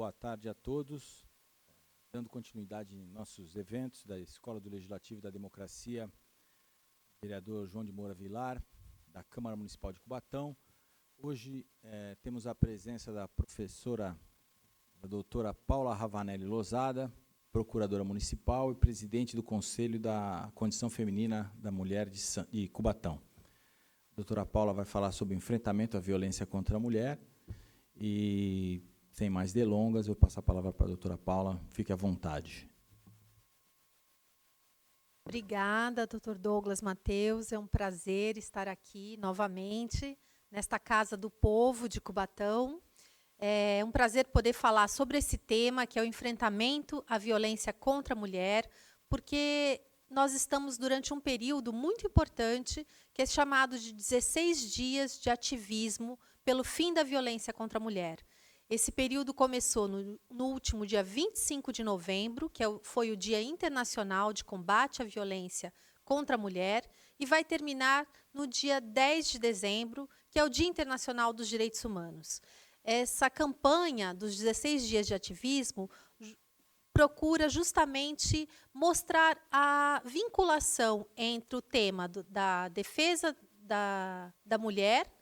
Boa tarde a todos. Dando continuidade em nossos eventos da Escola do Legislativo e da Democracia, vereador João de Moura Vilar, da Câmara Municipal de Cubatão. Hoje temos a presença da professora, a doutora Paula Ravanelli Lozada, procuradora municipal e presidente do Conselho da Condição Feminina da Mulher de Cubatão. A doutora Paula vai falar sobre o enfrentamento à violência contra a mulher e, sem mais delongas, eu vou passar a palavra para a doutora Paula. Fique à vontade. Obrigada, doutor Douglas Mateus. É um prazer estar aqui novamente, nesta Casa do Povo de Cubatão. É um prazer poder falar sobre esse tema, que é o enfrentamento à violência contra a mulher, porque nós estamos durante um período muito importante, que é chamado de 16 dias de ativismo pelo fim da violência contra a mulher. Esse período começou no último dia 25 de novembro, que foi o Dia Internacional de Combate à Violência contra a Mulher, e vai terminar no dia 10 de dezembro, que é o Dia Internacional dos Direitos Humanos. Essa campanha dos 16 dias de ativismo procura justamente mostrar a vinculação entre o tema da defesa da mulher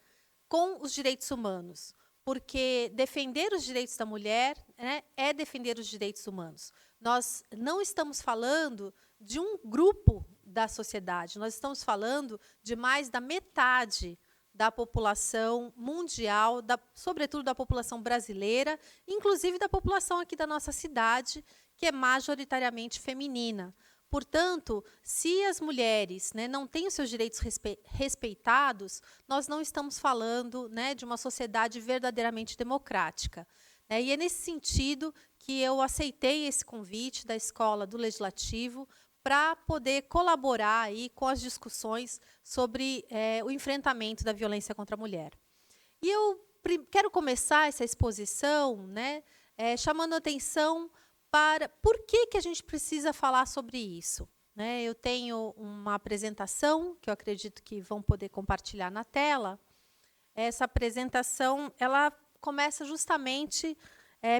com os direitos humanos, porque defender os direitos da mulher, né, é defender os direitos humanos. Nós não estamos falando de um grupo da sociedade, nós estamos falando de mais da metade da população mundial, sobretudo da população brasileira, inclusive da população aqui da nossa cidade, que é majoritariamente feminina. Portanto, se as mulheres, né, não têm os seus direitos respeitados, nós não estamos falando, né, de uma sociedade verdadeiramente democrática. E é nesse sentido que eu aceitei esse convite da Escola do Legislativo para poder colaborar aí com as discussões sobre o enfrentamento da violência contra a mulher. E eu quero começar essa exposição, né, chamando a atenção para por que a gente precisa falar sobre isso. Né? Eu tenho uma apresentação, que eu acredito que vão poder compartilhar na tela. Essa apresentação ela começa justamente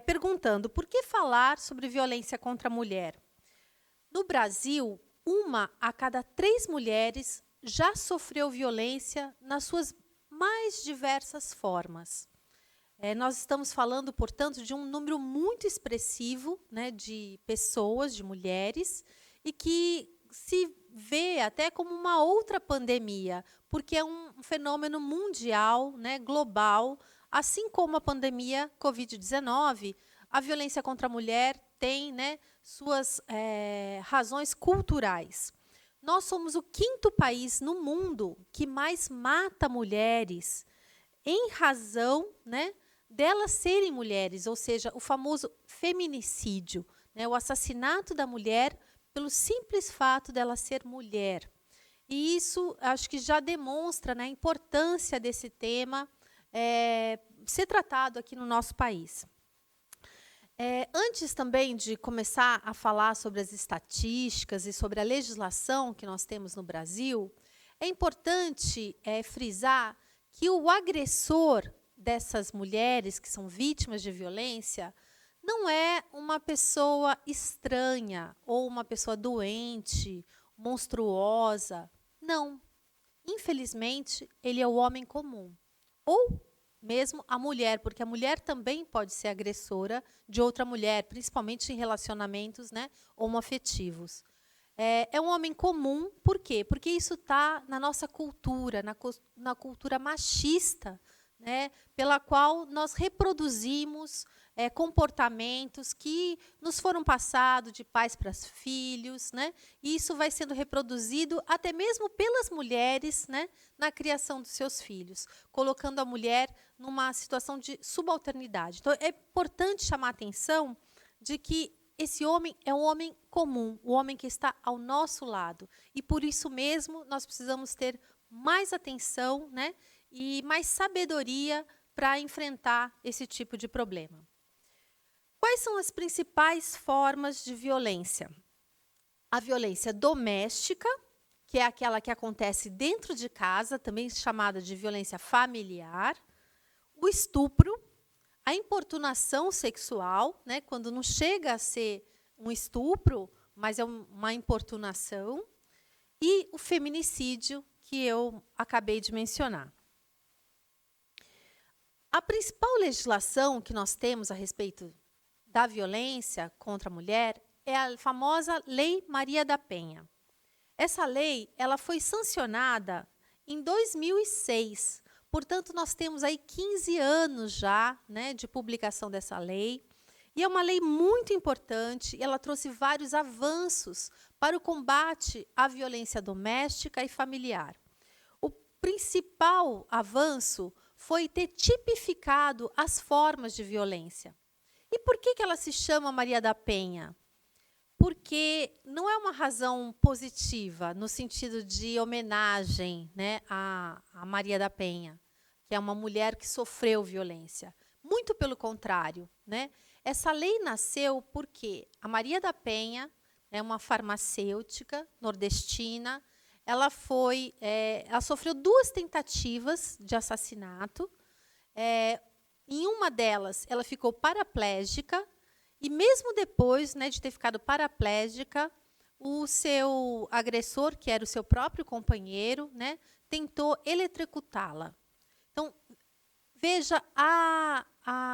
perguntando por que falar sobre violência contra a mulher. No Brasil, 1 a cada 3 mulheres já sofreu violência nas suas mais diversas formas. Nós estamos falando, portanto, de um número muito expressivo, né, de pessoas, de mulheres, e que se vê até como uma outra pandemia, porque é um fenômeno mundial, né, global, assim como a pandemia Covid-19, a violência contra a mulher tem, né, suas razões culturais. Nós somos o 5º país no mundo que mais mata mulheres em razão, né, delas serem mulheres, ou seja, o famoso feminicídio, né, o assassinato da mulher pelo simples fato dela ser mulher. E isso, acho que já demonstra, né, a importância desse tema ser tratado aqui no nosso país. Antes também de começar a falar sobre as estatísticas e sobre a legislação que nós temos no Brasil, é importante frisar que o agressor dessas mulheres que são vítimas de violência não é uma pessoa estranha ou uma pessoa doente, monstruosa. Não. Infelizmente, ele é o homem comum. Ou mesmo a mulher, porque a mulher também pode ser agressora de outra mulher, principalmente em relacionamentos, né, homoafetivos. É um homem comum, por quê? Porque isso está na nossa cultura, na cultura machista, né, pela qual nós reproduzimos comportamentos que nos foram passados de pais para filhos, né, e isso vai sendo reproduzido até mesmo pelas mulheres, né, na criação dos seus filhos, colocando a mulher numa situação de subalternidade. Então, é importante chamar a atenção de que esse homem é um homem comum, o homem que está ao nosso lado. E, por isso mesmo, nós precisamos ter mais atenção, né, e mais sabedoria para enfrentar esse tipo de problema. Quais são as principais formas de violência? A violência doméstica, que é aquela que acontece dentro de casa, também chamada de violência familiar, o estupro, a importunação sexual, né, quando não chega a ser um estupro, mas é uma importunação, e o feminicídio, que eu acabei de mencionar. A principal legislação que nós temos a respeito da violência contra a mulher é a famosa Lei Maria da Penha. Essa lei ela foi sancionada em 2006, portanto, nós temos aí 15 anos já, né, de publicação dessa lei, e é uma lei muito importante, ela trouxe vários avanços para o combate à violência doméstica e familiar. O principal avanço foi ter tipificado as formas de violência. E por que ela se chama Maria da Penha? Porque não é uma razão positiva, no sentido de homenagem, né, a Maria da Penha, que é uma mulher que sofreu violência. Muito pelo contrário, né? Essa lei nasceu porque a Maria da Penha é uma farmacêutica nordestina. Ela sofreu 2 tentativas de assassinato. Em uma delas, ela ficou paraplégica. E mesmo depois, né, de ter ficado paraplégica, o seu agressor, que era o seu próprio companheiro, né, tentou eletrocutá-la. Então, veja a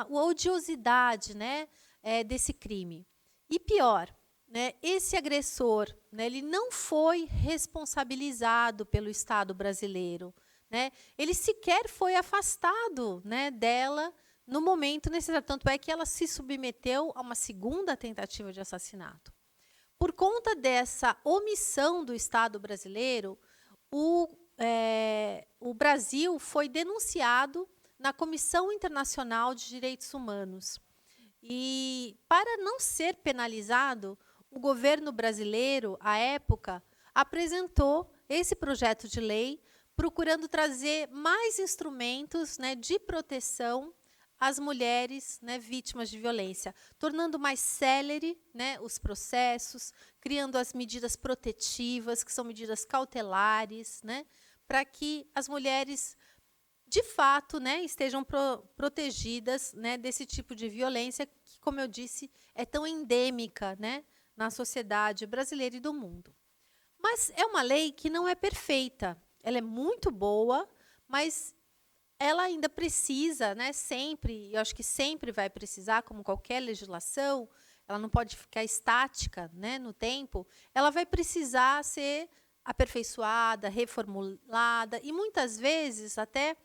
odiosidade, né, desse crime. E pior, né, esse agressor, né, ele não foi responsabilizado pelo Estado brasileiro, né, ele sequer foi afastado, né, dela no momento necessário. Tanto é que ela se submeteu a uma segunda tentativa de assassinato. Por conta dessa omissão do Estado brasileiro, o Brasil foi denunciado na Comissão Internacional de Direitos Humanos. E, para não ser penalizado, o governo brasileiro, à época, apresentou esse projeto de lei, procurando trazer mais instrumentos, né, de proteção às mulheres, né, vítimas de violência, tornando mais célere, né, os processos, criando as medidas protetivas, que são medidas cautelares, né, para que as mulheres, de fato, né, estejam protegidas, né, desse tipo de violência que, como eu disse, é tão endêmica, né, na sociedade brasileira e do mundo. Mas é uma lei que não é perfeita. Ela é muito boa, mas ela ainda precisa, né, sempre, eu acho que sempre vai precisar, como qualquer legislação, ela não pode ficar estática, né, no tempo, ela vai precisar ser aperfeiçoada, reformulada, e muitas vezes até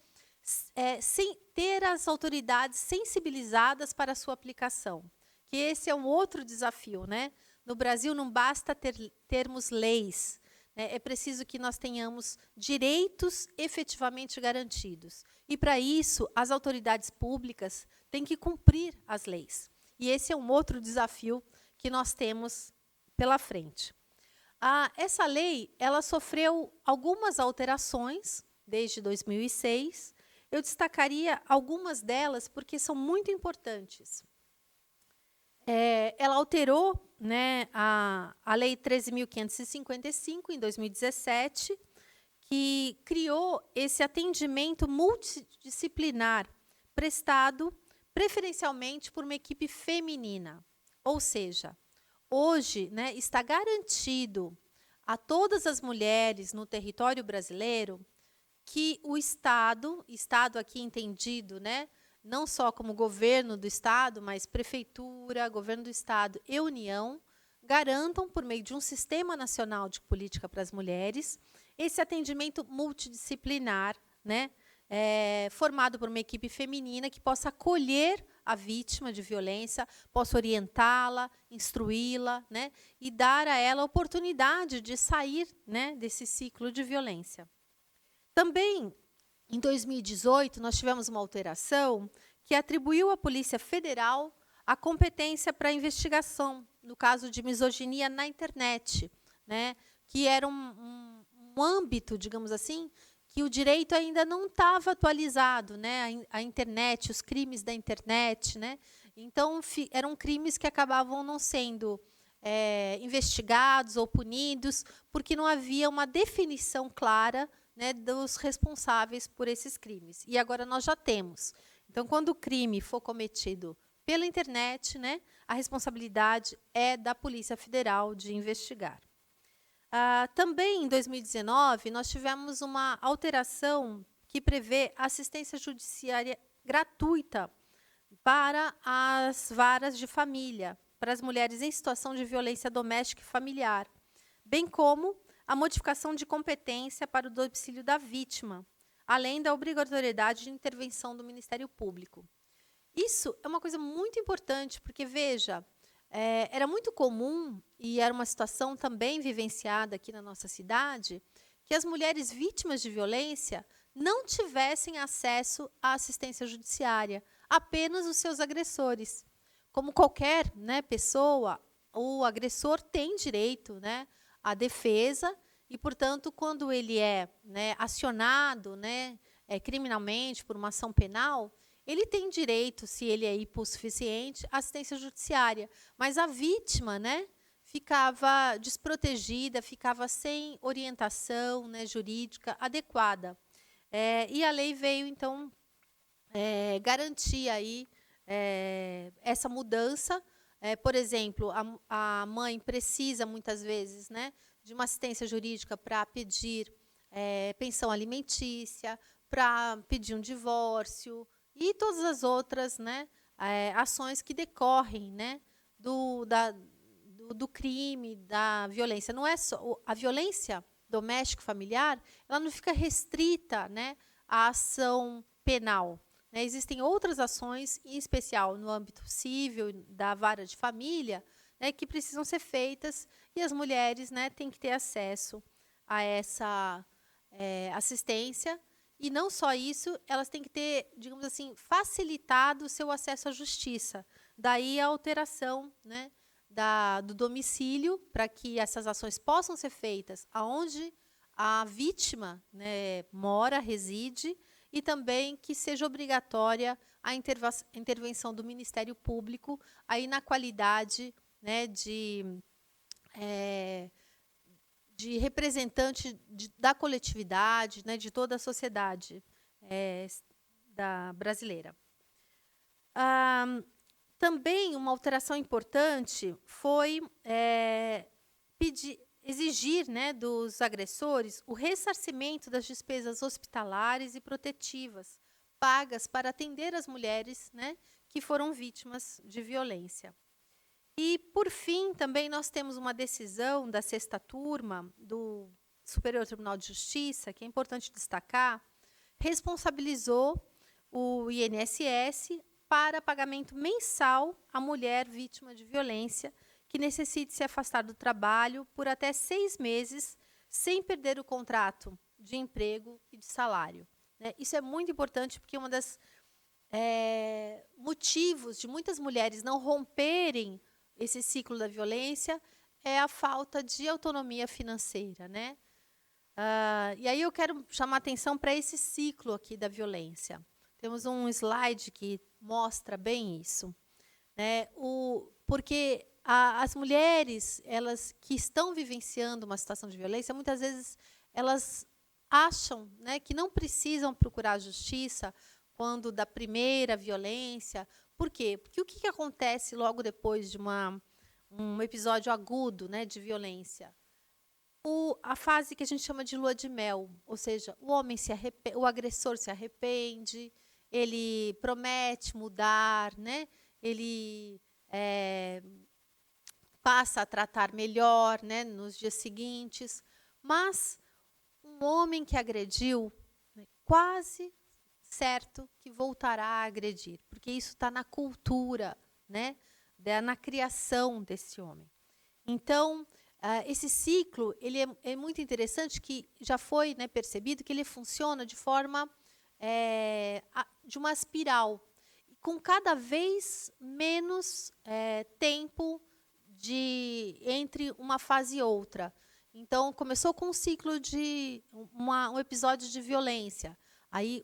sem ter as autoridades sensibilizadas para a sua aplicação. Que esse é um outro desafio, né? No Brasil não basta termos leis, né? É preciso que nós tenhamos direitos efetivamente garantidos. E, para isso, as autoridades públicas têm que cumprir as leis. E esse é um outro desafio que nós temos pela frente. Essa lei ela sofreu algumas alterações desde 2006. Eu destacaria algumas delas porque são muito importantes. Ela alterou, né, a Lei 13.555, em 2017, que criou esse atendimento multidisciplinar prestado preferencialmente por uma equipe feminina. Ou seja, hoje, né, está garantido a todas as mulheres no território brasileiro que o Estado aqui entendido, né, não só como governo do Estado, mas prefeitura, governo do Estado e União, garantam, por meio de um Sistema Nacional de Política para as Mulheres, esse atendimento multidisciplinar, né, formado por uma equipe feminina que possa acolher a vítima de violência, possa orientá-la, instruí-la, né, e dar a ela a oportunidade de sair, né, desse ciclo de violência. Também, em 2018, nós tivemos uma alteração que atribuiu à Polícia Federal a competência para a investigação, no caso de misoginia na internet, né, que era um âmbito, digamos assim, que o direito ainda não estava atualizado, né, a internet, os crimes da internet, né, então eram crimes que acabavam não sendo investigados ou punidos, porque não havia uma definição clara, né, dos responsáveis por esses crimes. E agora nós já temos. Então, quando o crime for cometido pela internet, né, a responsabilidade é da Polícia Federal de investigar. Também, em 2019, nós tivemos uma alteração que prevê assistência judiciária gratuita para as varas de família, para as mulheres em situação de violência doméstica e familiar, bem como a modificação de competência para o domicílio da vítima, além da obrigatoriedade de intervenção do Ministério Público. Isso é uma coisa muito importante, porque, veja, era muito comum, e era uma situação também vivenciada aqui na nossa cidade, que as mulheres vítimas de violência não tivessem acesso à assistência judiciária, apenas os seus agressores. Como qualquer, né, pessoa, o agressor tem direito, né, à defesa, e, portanto, quando ele é, né, acionado, né, criminalmente por uma ação penal, ele tem direito, se ele é hipossuficiente, à assistência judiciária. Mas a vítima, né, ficava desprotegida, ficava sem orientação, né, jurídica adequada. E a lei veio, então, garantir aí, essa mudança. Por exemplo, a mãe precisa, muitas vezes, né, de uma assistência jurídica para pedir pensão alimentícia, para pedir um divórcio, e todas as outras, né, ações que decorrem, né, do crime, da violência. Não é só a violência doméstica familiar, ela não fica restrita, né, à ação penal, né? Existem outras ações, em especial no âmbito civil, da vara de família, né, que precisam ser feitas, e as mulheres, né, têm que ter acesso a essa assistência. E não só isso, elas têm que ter, digamos assim, facilitado o seu acesso à justiça. Daí a alteração, né, do domicílio, para que essas ações possam ser feitas aonde a vítima, né, mora, reside, e também que seja obrigatória a intervenção do Ministério Público aí na qualidade, né, de representante da coletividade, né, de toda a sociedade brasileira. Também uma alteração importante foi exigir, né, dos agressores o ressarcimento das despesas hospitalares e protetivas pagas para atender as mulheres, né, que foram vítimas de violência. E, por fim, também nós temos uma decisão da 6ª turma do Superior Tribunal de Justiça, que é importante destacar, responsabilizou o INSS para pagamento mensal à mulher vítima de violência que necessite se afastar do trabalho por até 6 meses, sem perder o contrato de emprego e de salário. Isso é muito importante, porque um dos motivos de muitas mulheres não romperem esse ciclo da violência é a falta de autonomia financeira, né? E aí eu quero chamar a atenção para esse ciclo aqui da violência. Temos um slide que mostra bem isso, né? Porque as mulheres, elas que estão vivenciando uma situação de violência, muitas vezes elas acham, né, que não precisam procurar a justiça quando da primeira violência. Por quê? Porque o que acontece logo depois de um episódio agudo, né, de violência? A fase que a gente chama de lua de mel, ou seja, o agressor se arrepende, ele promete mudar, né? Ele passa a tratar melhor, né, nos dias seguintes. Mas um homem que agrediu, né, quase certo que voltará a agredir, porque isso está na cultura, né, na criação desse homem. Então, esse ciclo ele é muito interessante, que já foi, né, percebido que ele funciona de forma de uma espiral, com cada vez menos tempo entre uma fase e outra. Então, começou com um ciclo de um episódio de violência. Aí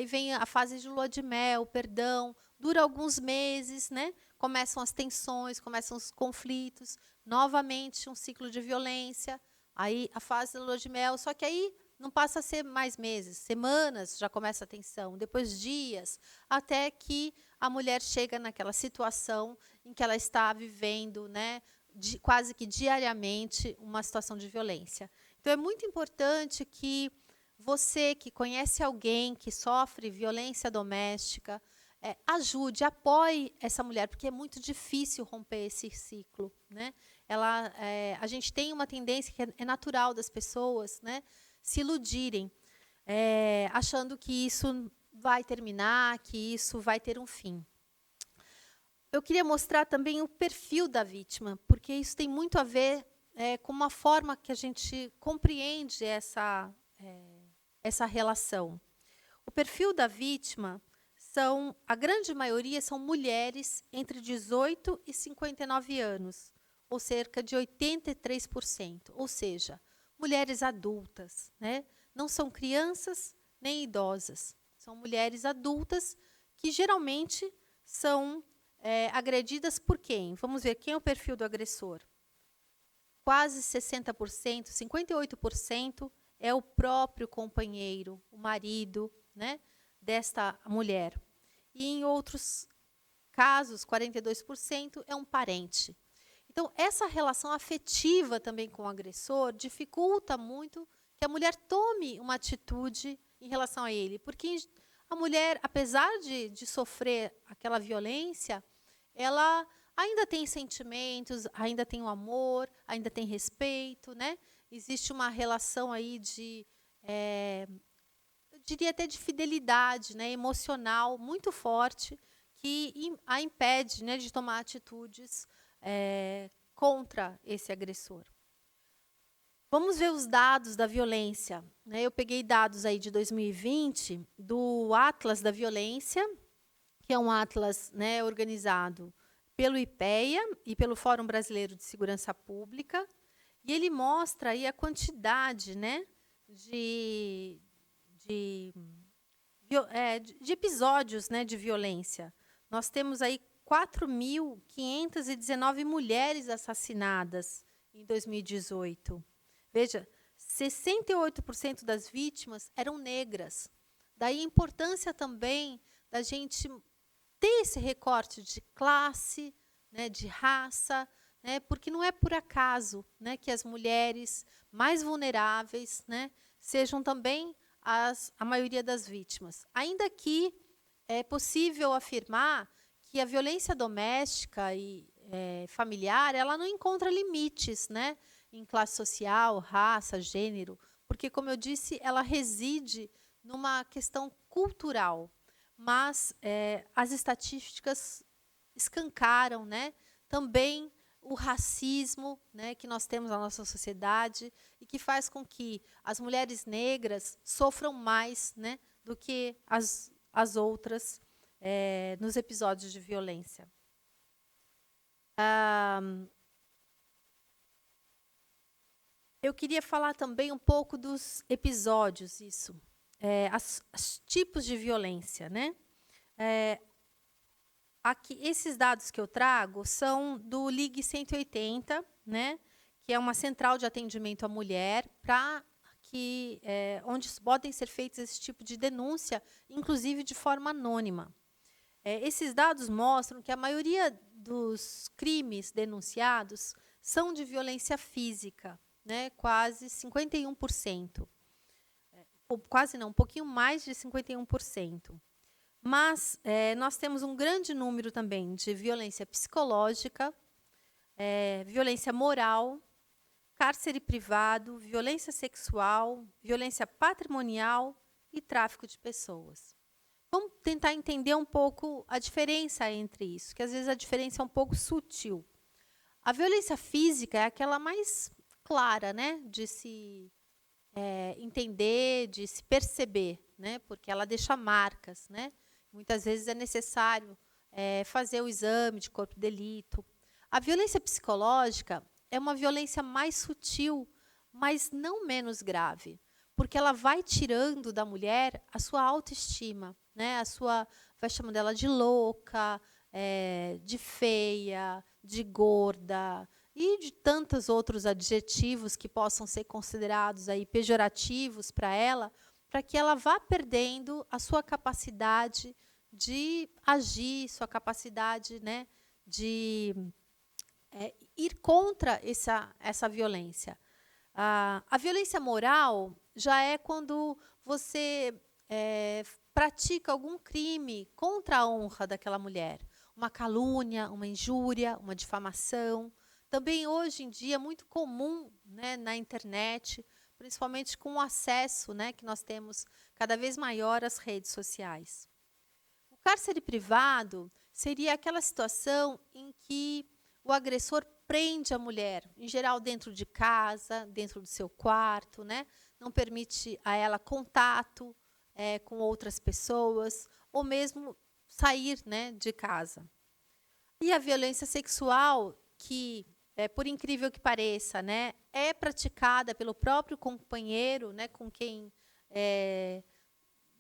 vem a fase de lua de mel, perdão, dura alguns meses, né? Começam as tensões, começam os conflitos, novamente um ciclo de violência, aí a fase da lua de mel. Só que aí, não passa a ser mais meses, semanas já começa a tensão, depois dias, até que a mulher chega naquela situação em que ela está vivendo, né, quase que diariamente, uma situação de violência. Então, é muito importante que você que conhece alguém que sofre violência doméstica, ajude, apoie essa mulher, porque é muito difícil romper esse ciclo, né? A gente tem uma tendência que é natural das pessoas, né, se iludirem, achando que isso vai terminar, que isso vai ter um fim. Eu queria mostrar também o perfil da vítima, porque isso tem muito a ver com uma forma que a gente compreende essa relação. O perfil da vítima a grande maioria são mulheres entre 18 e 59 anos, ou cerca de 83%, ou seja, mulheres adultas, né? Não são crianças nem idosas, são mulheres adultas que geralmente são agredidas por quem? Vamos ver quem é o perfil do agressor. Quase 60%, 58% é o próprio companheiro, o marido, né, desta mulher. E em outros casos, 42%, é um parente. Então, essa relação afetiva também com o agressor dificulta muito que a mulher tome uma atitude em relação a ele. Porque a mulher, apesar de sofrer aquela violência, ela ainda tem sentimentos, ainda tem o amor, ainda tem respeito, né? Existe uma relação aí eu diria até de fidelidade, né, emocional muito forte, que a impede, né, de tomar atitudes contra esse agressor. Vamos ver os dados da violência, né? Eu peguei dados aí de 2020 do Atlas da Violência, que é um atlas, né, organizado pelo IPEA e pelo Fórum Brasileiro de Segurança Pública, e ele mostra aí a quantidade, né, de episódios, né, de violência. Nós temos aí 4.519 mulheres assassinadas em 2018. Veja, 68% das vítimas eram negras. Daí a importância também da gente ter esse recorte de classe, né, de raça, né, porque não é por acaso, né, que as mulheres mais vulneráveis, né, sejam também a maioria das vítimas. Ainda que é possível afirmar que a violência doméstica e familiar, ela não encontra limites, né, em classe social, raça, gênero, porque, como eu disse, ela reside numa questão cultural. Mas as estatísticas escancaram, né, também o racismo, né, que nós temos na nossa sociedade e que faz com que as mulheres negras sofram mais, né, do que as outras nos episódios de violência. Eu queria falar também um pouco dos episódios, os tipos de violência, né? Aqui, esses dados que eu trago são do Ligue 180, né? Que é uma central de atendimento à mulher, onde podem ser feitos esse tipo de denúncia, inclusive de forma anônima. Esses dados mostram que a maioria dos crimes denunciados são de violência física, né, quase 51%. Quase não, um pouquinho mais de 51%. Mas nós temos um grande número também de violência psicológica, violência moral, cárcere privado, violência sexual, violência patrimonial e tráfico de pessoas. Vamos tentar entender um pouco a diferença entre isso, que às vezes a diferença é um pouco sutil. A violência física é aquela mais clara, né, de se entender, de se perceber, né, porque ela deixa marcas, né? Muitas vezes é necessário fazer o exame de corpo de delito. A violência psicológica é uma violência mais sutil, mas não menos grave, porque ela vai tirando da mulher a sua autoestima, né? Vai chamando ela de louca, de feia, de gorda, e de tantos outros adjetivos que possam ser considerados aí pejorativos para que ela vá perdendo a sua capacidade de agir, sua capacidade, né, de ir contra essa violência. A violência moral já é quando você pratica algum crime contra a honra daquela mulher. Uma calúnia, uma injúria, uma difamação. Também, hoje em dia, é muito comum, né, na internet, principalmente com o acesso, né, que nós temos cada vez maior às redes sociais. O cárcere privado seria aquela situação em que o agressor prende a mulher, em geral dentro de casa, dentro do seu quarto, né? Não permite a ela contato com outras pessoas, ou mesmo sair, né, de casa. E a violência sexual, que, por incrível que pareça, né, é praticada pelo próprio companheiro, né, com quem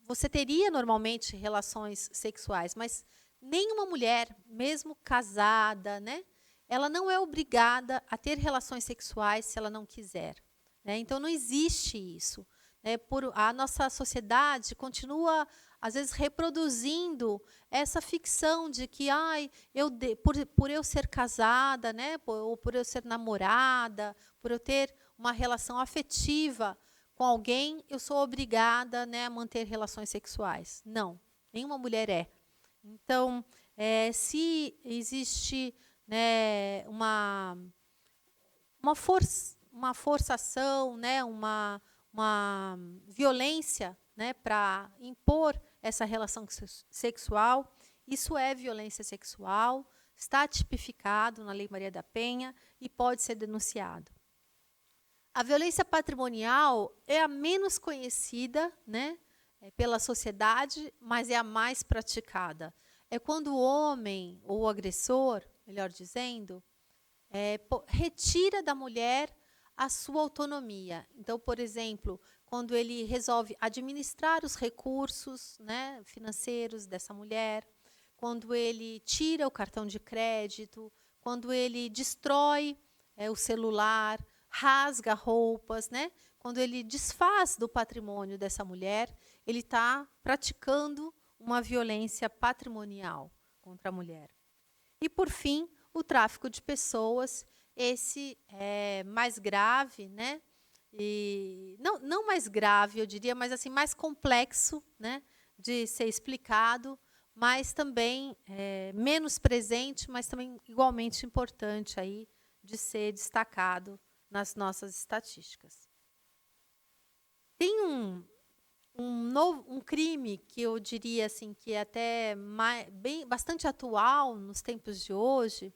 você teria normalmente relações sexuais, mas nenhuma mulher, mesmo casada, né, ela não é obrigada a ter relações sexuais se ela não quiser, né? Então, não existe isso. A nossa sociedade continua, às vezes, reproduzindo essa ficção de que, por eu ser casada, né, ou por eu ser namorada, por eu ter uma relação afetiva com alguém, eu sou obrigada, né, a manter relações sexuais. Não, nenhuma mulher é. Então, se existe, né, uma forçação, né, uma violência, né, para impor essa relação sexual, isso é violência sexual, está tipificado na Lei Maria da Penha e pode ser denunciado. A violência patrimonial é a menos conhecida, né, pela sociedade, mas é a mais praticada. É quando o homem, ou o agressor, melhor dizendo, retira da mulher a sua autonomia. Então, por exemplo, quando ele resolve administrar os recursos, né, financeiros dessa mulher, quando ele tira o cartão de crédito, quando ele destrói o celular, rasga roupas, né? Quando ele desfaz do patrimônio dessa mulher, ele está praticando uma violência patrimonial contra a mulher. E, por fim, o tráfico de pessoas, esse é mais grave, né? E não mais grave, eu diria, mas assim, mais complexo, né, de ser explicado, mas também menos presente, mas também igualmente importante aí de ser destacado nas nossas estatísticas. Tem um crime que eu diria assim, que é até bastante atual nos tempos de hoje,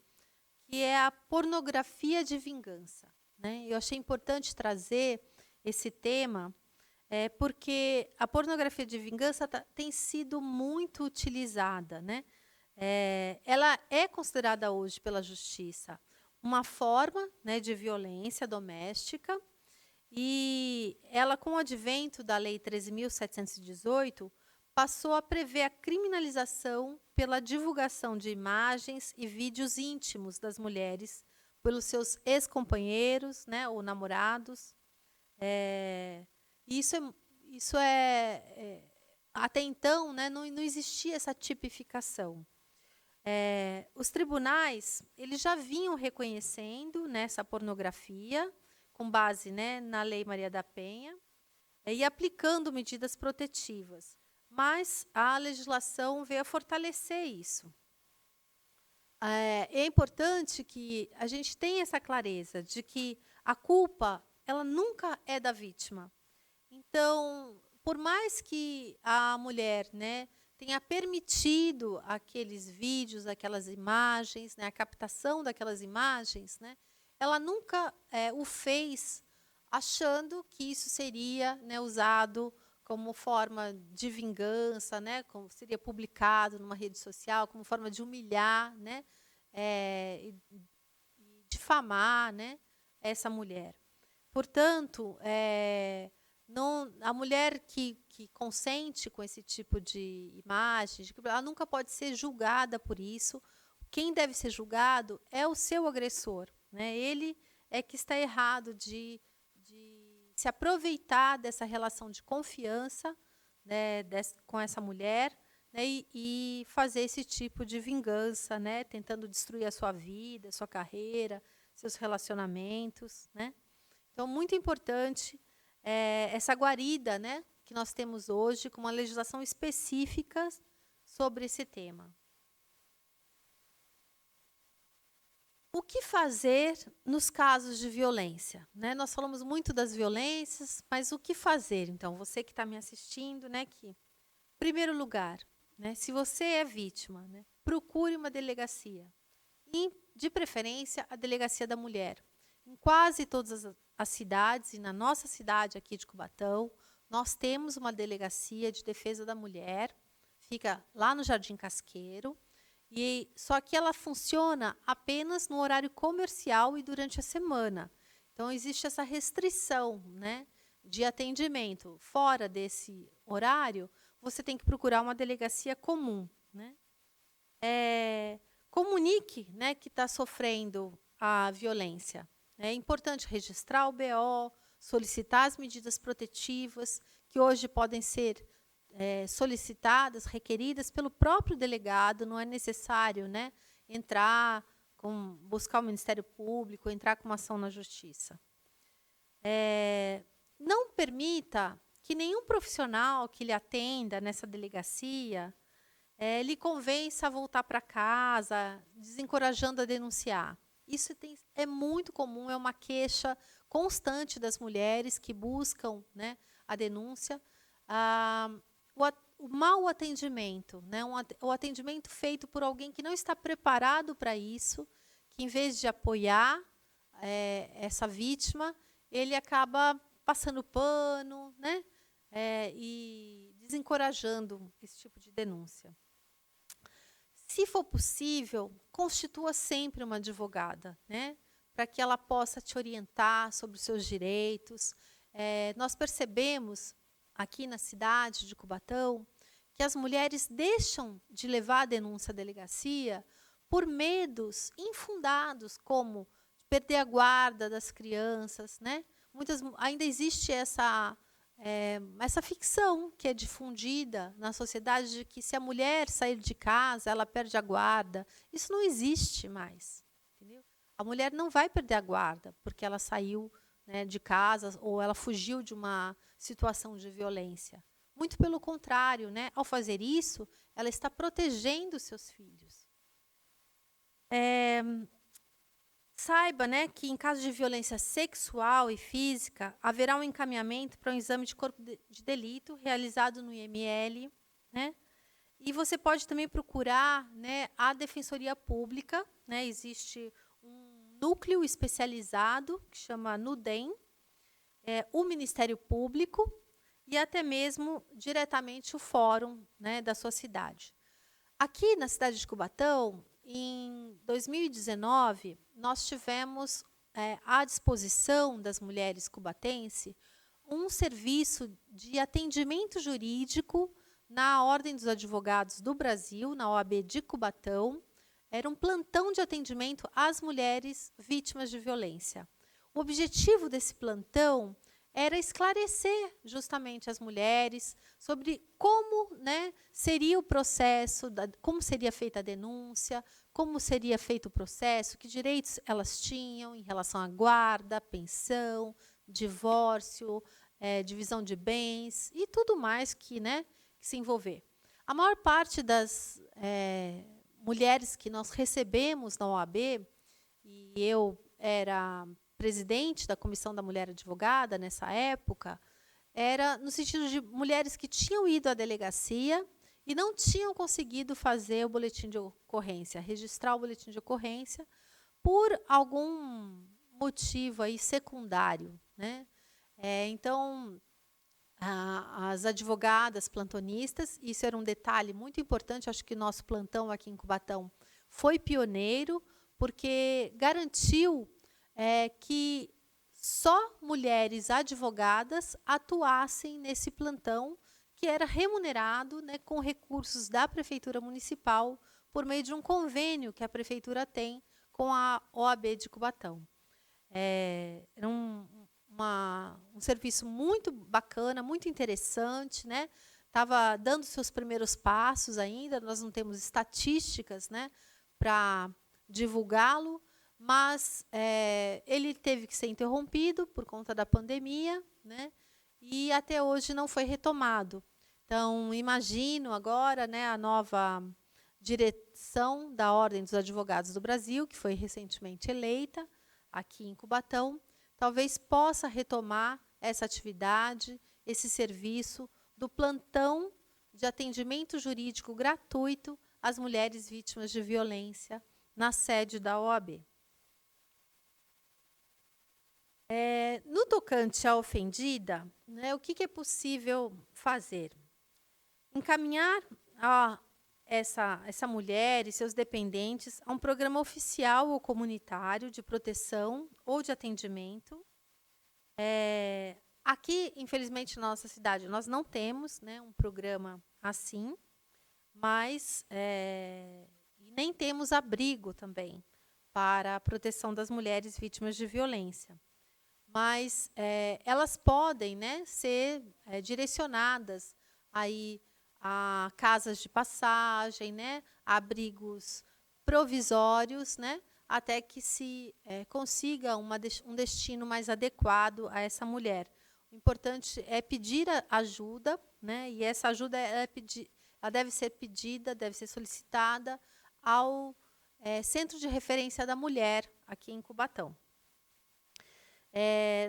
que é a pornografia de vingança, né? Eu achei importante trazer esse tema, porque a pornografia de vingança tem sido muito utilizada, né? Ela é considerada hoje pela justiça uma forma, né, de violência doméstica, e ela, com o advento da Lei 13.718, passou a prever a criminalização pela divulgação de imagens e vídeos íntimos das mulheres pelos seus ex-companheiros, né, ou namorados. Isso até então, né, não existia essa tipificação. Os tribunais, eles já vinham reconhecendo, né, essa pornografia, com base, né, na Lei Maria da Penha, e aplicando medidas protetivas. Mas a legislação veio a fortalecer isso. É importante que a gente tenha essa clareza de que a culpa, ela nunca é da vítima. Então, por mais que a mulher, né, tenha permitido aqueles vídeos, aquelas imagens, né, a captação daquelas imagens, né, ela nunca o fez achando que isso seria, né, usado como forma de vingança, né, como seria publicado numa rede social, como forma de humilhar, né, e difamar, né, essa mulher. Portanto, a mulher que consente com esse tipo de imagem, ela nunca pode ser julgada por isso. Quem deve ser julgado é o seu agressor, né? Ele é que está errado de se aproveitar dessa relação de confiança, né, com essa mulher, né, e fazer esse tipo de vingança, né, tentando destruir a sua vida, a sua carreira, seus relacionamentos, né? Então, muito importante essa guarida, né, que nós temos hoje, com uma legislação específica sobre esse tema. O que fazer nos casos de violência, né? Nós falamos muito das violências, mas o que fazer? Então, você que está me assistindo, né, que, em primeiro lugar, né, se você é vítima, né, procure uma delegacia. E, de preferência, a Delegacia da Mulher. Em quase todas as cidades, e na nossa cidade aqui de Cubatão, nós temos uma delegacia de defesa da mulher, fica lá no Jardim Casqueiro, só que ela funciona apenas no horário comercial e durante a semana. Então, existe essa restrição, né, de atendimento. Fora desse horário, você tem que procurar uma delegacia comum, né? Comunique, né, que está sofrendo a violência. É importante registrar o BO, solicitar as medidas protetivas, que hoje podem ser solicitadas, requeridas pelo próprio delegado, não é necessário, né, buscar o Ministério Público, entrar com uma ação na Justiça. Não permita que nenhum profissional que lhe atenda nessa delegacia lhe convença a voltar para casa, desencorajando a denunciar. Isso é muito comum, é uma queixa constante das mulheres que buscam, né, a denúncia. O mau atendimento, né, o atendimento feito por alguém que não está preparado para isso, que, em vez de apoiar essa vítima, ele acaba passando pano, né, e desencorajando esse tipo de denúncia. Se for possível, constitua sempre uma advogada, né, para que ela possa te orientar sobre os seus direitos. Nós percebemos, aqui na cidade de Cubatão, que as mulheres deixam de levar a denúncia à delegacia por medos infundados, como perder a guarda das crianças, né? Ainda existe essa ficção que é difundida na sociedade de que, se a mulher sair de casa, ela perde a guarda. Isso não existe mais. Entendeu? A mulher não vai perder a guarda porque ela saiu, né, de casa ou ela fugiu de uma situação de violência. Muito pelo contrário, né? Ao fazer isso, ela está protegendo os seus filhos. Saiba, né, que, em caso de violência sexual e física, haverá um encaminhamento para um exame de corpo de delito realizado no IML, né? E você pode também procurar, né, a Defensoria Pública, né? Existe um núcleo especializado que chama NUDEM, o Ministério Público e até mesmo diretamente o fórum, né, da sua cidade. Aqui na cidade de Cubatão, em 2019, nós tivemos à disposição das mulheres cubatenses um serviço de atendimento jurídico na Ordem dos Advogados do Brasil, na OAB de Cubatão. Era um plantão de atendimento às mulheres vítimas de violência. O objetivo desse plantão era esclarecer justamente as mulheres sobre como, né, seria o processo, como seria feita a denúncia, como seria feito o processo, que direitos elas tinham em relação à guarda, pensão, divórcio, divisão de bens e tudo mais que se envolver. A maior parte das mulheres que nós recebemos na OAB, e eu era presidente da Comissão da Mulher Advogada nessa época, era no sentido de mulheres que tinham ido à delegacia e não tinham conseguido fazer o boletim de ocorrência, registrar o boletim de ocorrência por algum motivo aí secundário, né? Então, as advogadas plantonistas, isso era um detalhe muito importante, acho que nosso plantão aqui em Cubatão foi pioneiro, porque garantiu que só mulheres advogadas atuassem nesse plantão, que era remunerado, né, com recursos da Prefeitura Municipal, por meio de um convênio que a Prefeitura tem com a OAB de Cubatão. Era um serviço muito bacana, muito interessante, né? Estava dando seus primeiros passos ainda, nós não temos estatísticas, né, para divulgá-lo, mas ele teve que ser interrompido por conta da pandemia, né, e até hoje não foi retomado. Então, imagino agora, né, a nova direção da Ordem dos Advogados do Brasil, que foi recentemente eleita aqui em Cubatão, talvez possa retomar essa atividade, esse serviço do plantão de atendimento jurídico gratuito às mulheres vítimas de violência na sede da OAB. No tocante à ofendida, né, o que é possível fazer? Encaminhar essa mulher e seus dependentes a um programa oficial ou comunitário de proteção ou de atendimento. Aqui, infelizmente, na nossa cidade, nós não temos, né, um programa assim, mas nem temos abrigo também para a proteção das mulheres vítimas de violência. Mas elas podem, né, ser direcionadas aí a casas de passagem, né, a abrigos provisórios, né, até que se consiga um destino mais adequado a essa mulher. O importante é pedir ajuda, né, e essa ajuda ela deve ser pedida, deve ser solicitada ao Centro de Referência da Mulher, aqui em Cubatão.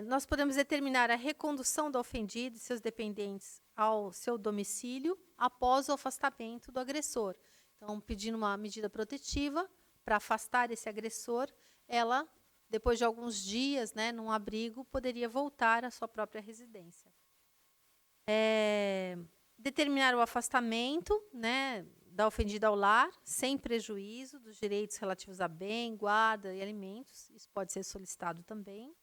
Nós podemos determinar a recondução da ofendida e seus dependentes ao seu domicílio após o afastamento do agressor. Então, pedindo uma medida protetiva para afastar esse agressor, ela, depois de alguns dias, né, num abrigo, poderia voltar à sua própria residência. Determinar o afastamento, né, da ofendida ao lar, sem prejuízo dos direitos relativos a bem, guarda e alimentos. Isso pode ser solicitado também.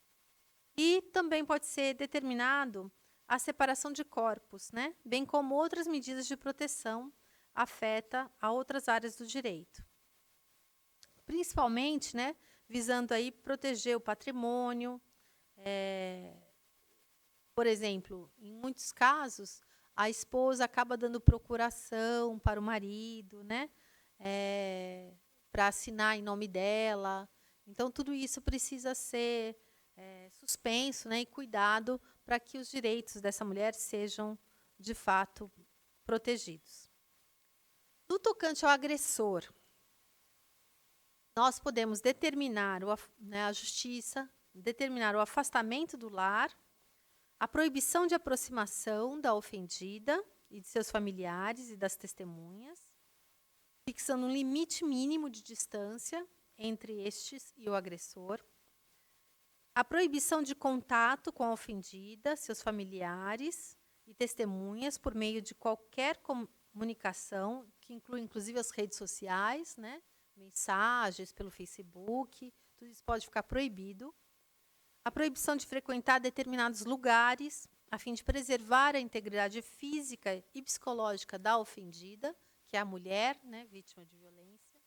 E também pode ser determinado a separação de corpos, né, bem como outras medidas de proteção afeta a outras áreas do direito. Principalmente, né, visando aí proteger o patrimônio. Por exemplo, em muitos casos, a esposa acaba dando procuração para o marido, né, para assinar em nome dela. Então, tudo isso precisa ser suspenso, né, e cuidado para que os direitos dessa mulher sejam, de fato, protegidos. No tocante ao agressor, nós podemos determinar, a justiça, determinar o afastamento do lar, a proibição de aproximação da ofendida e de seus familiares e das testemunhas, fixando um limite mínimo de distância entre estes e o agressor, a proibição de contato com a ofendida, seus familiares e testemunhas por meio de qualquer comunicação, que inclui inclusive as redes sociais, né, mensagens pelo Facebook, tudo isso pode ficar proibido. A proibição de frequentar determinados lugares, a fim de preservar a integridade física e psicológica da ofendida, que é a mulher, né, vítima de violência.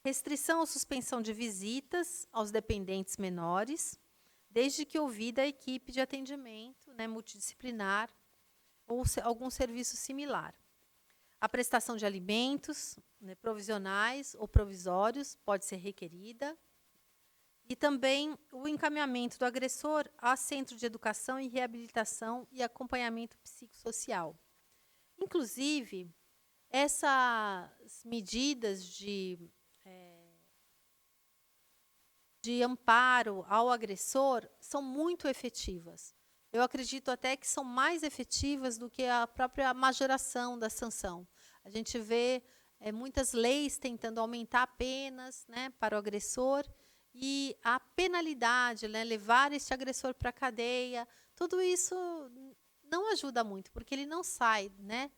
Restrição ou suspensão de visitas aos dependentes menores, desde que ouvida a equipe de atendimento, né, multidisciplinar ou algum serviço similar. A prestação de alimentos, né, provisionais ou provisórios pode ser requerida. E também o encaminhamento do agressor a centro de educação e reabilitação e acompanhamento psicossocial. Inclusive, essas medidas de amparo ao agressor são muito efetivas. Eu acredito até que são mais efetivas do que a própria majoração da sanção. A gente vê muitas leis tentando aumentar penas, né, para o agressor, e a penalidade, né, levar este agressor para a cadeia, tudo isso não ajuda muito, porque ele não sai, né,